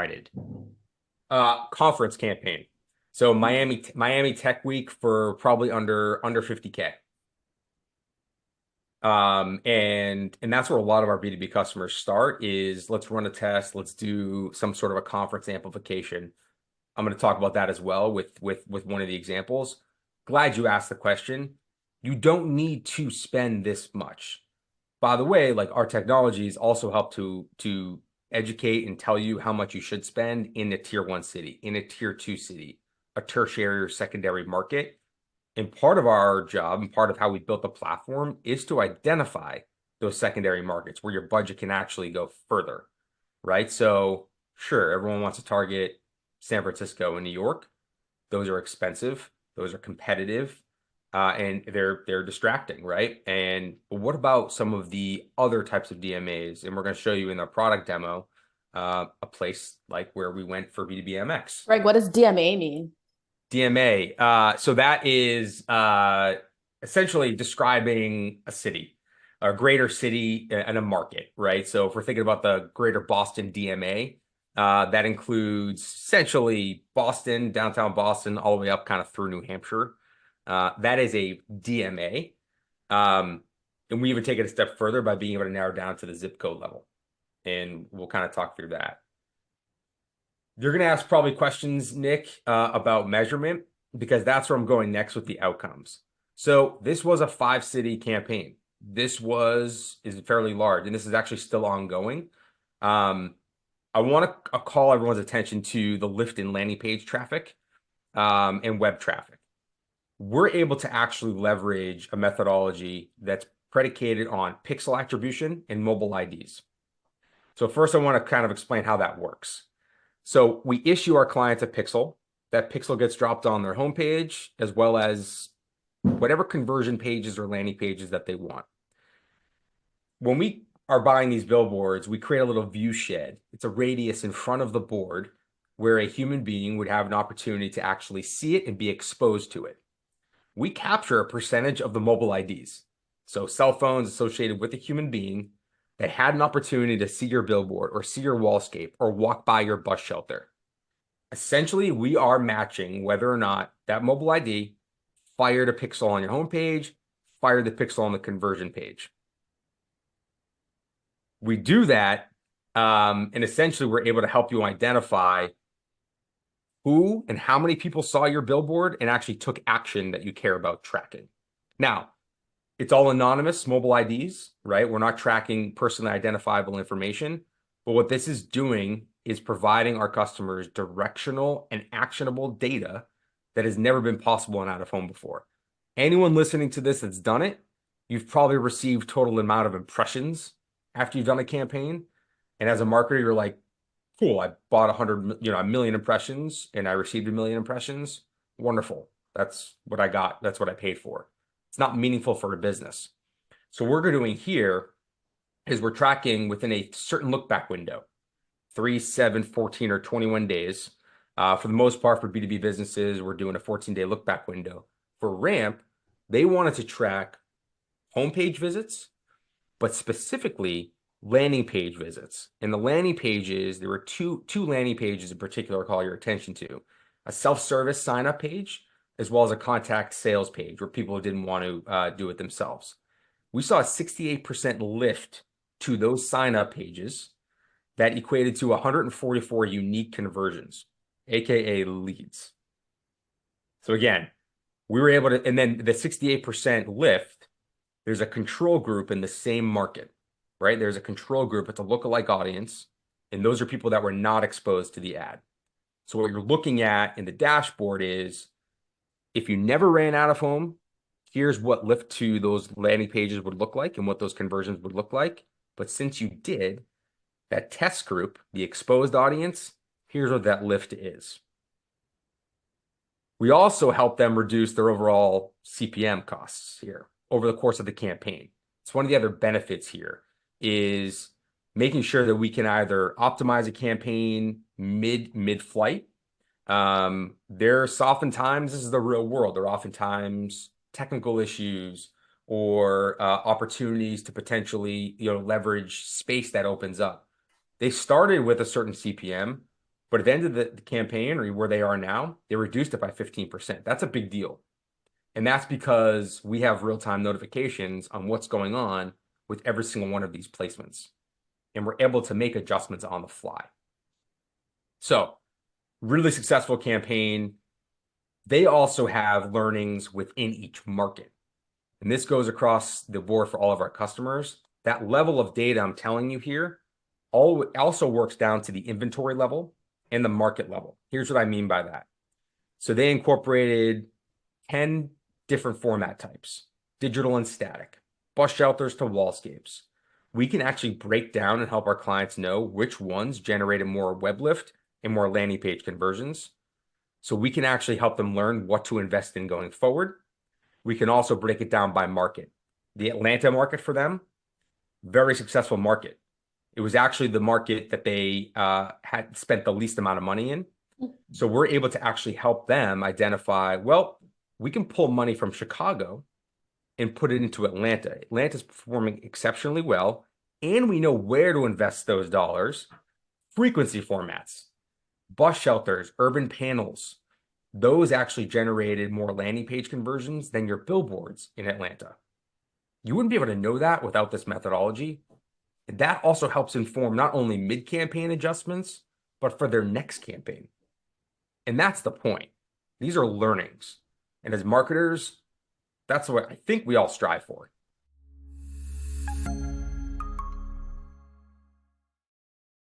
United. Conference campaign. So Miami Tech Week for probably under 50K. And that's where a lot of our B2B customers start is let's run a test, let's do some sort of a conference amplification. I'm going to talk about that as well with one of the examples. Glad you asked the question. You don't need to spend this much. By the way, like our technologies also help to educate and tell you how much you should spend in a tier one city, in a tier two city, a tertiary or secondary market. And part of our job and part of how we built the platform is to identify those secondary markets where your budget can actually go further, right? So sure, everyone wants to target San Francisco and New York. Those are expensive. Those are competitive. And they're distracting, right? And what about some of the other types of DMAs? And we're going to show you in our product demo a place like where we went for B2B MX. Greg, what does DMA mean? DMA. So that is essentially describing a city, a greater city and a market, right? So if we're thinking about the greater Boston DMA, that includes essentially Boston, downtown Boston, all the way up kind of through New Hampshire. That is a DMA. And we even take it a step further by being able to narrow down to the zip code level. And we'll kind of talk through that. You're going to ask probably questions, Nick, about measurement, because that's where I'm going next with the outcomes. So this was a 5-city campaign. This is fairly large, and this is actually still ongoing. I want to call everyone's attention to the lift in landing page traffic and web traffic. We're able to actually leverage a methodology that's predicated on pixel attribution and mobile IDs. So first, I want to kind of explain how that works. So we issue our clients a pixel. That pixel gets dropped on their homepage, as well as whatever conversion pages or landing pages that they want. When we are buying these billboards, we create a little view shed. It's a radius in front of the board where a human being would have an opportunity to actually see it and be exposed to it. We capture a percentage of the mobile IDs. So cell phones associated with a human being that had an opportunity to see your billboard or see your wallscape or walk by your bus shelter. Essentially, we are matching whether or not that mobile ID fired a pixel on your homepage, fired the pixel on the conversion page. We do that, and essentially we're able to help you identify who and how many people saw your billboard and actually took action that you care about tracking. Now, it's all anonymous mobile IDs, right? We're not tracking personally identifiable information, but what this is doing is providing our customers directional and actionable data that has never been possible in out-of-home before. Anyone listening to this that's done it, you've probably received total amount of impressions after you've done a campaign. And as a marketer, you're like, cool, I bought 1 million impressions and I received 1 million impressions. Wonderful. That's what I got. That's what I paid for. It's not meaningful for a business. So what we're doing here is we're tracking within a certain look back window, 3, 7, 14, or 21 days. For the most part, for B2B businesses, we're doing a 14-day look back window. For Ramp, they wanted to track homepage visits, but specifically landing page visits. And the landing pages, there were two landing pages in particular I'll call your attention to. A self-service sign-up page, as well as a contact sales page where people didn't want to do it themselves. We saw a 68% lift to those sign-up pages that equated to 144 unique conversions, aka leads. So again, we were able to, and then the 68% lift, there's a control group in the same market, right? There's a control group, it's a lookalike audience, and those are people that were not exposed to the ad. So what you're looking at in the dashboard is, if you never ran out of home, here's what lift to those landing pages would look like and what those conversions would look like. But since you did, that test group, the exposed audience, here's what that lift is. We also help them reduce their overall CPM costs here over the course of the campaign. It's one of the other benefits here is making sure that we can either optimize a campaign mid-flight. There's oftentimes, this is the real world, there are oftentimes technical issues or opportunities to potentially leverage space that opens up. They started with a certain CPM. But at the end of the campaign, or where they are now, they reduced it by 15%. That's a big deal. And that's because we have real-time notifications on what's going on with every single one of these placements. And we're able to make adjustments on the fly. So, really successful campaign. They also have learnings within each market. And this goes across the board for all of our customers. That level of data I'm telling you here also works down to the inventory level and the market level. Here's what I mean by that. So they incorporated 10 different format types, digital and static, bus shelters to wallscapes. We can actually break down and help our clients know which ones generated more web lift and more landing page conversions. So we can actually help them learn what to invest in going forward. We can also break it down by market. The Atlanta market for them, very successful market. It was actually the market that they had spent the least amount of money in. So we're able to actually help them identify, well, we can pull money from Chicago and put it into Atlanta. Atlanta's performing exceptionally well, and we know where to invest those dollars. Frequency formats, bus shelters, urban panels, those actually generated more landing page conversions than your billboards in Atlanta. You wouldn't be able to know that without this methodology. And that also helps inform not only mid-campaign adjustments, but for their next campaign. And that's the point. These are learnings. And as marketers, that's what I think we all strive for.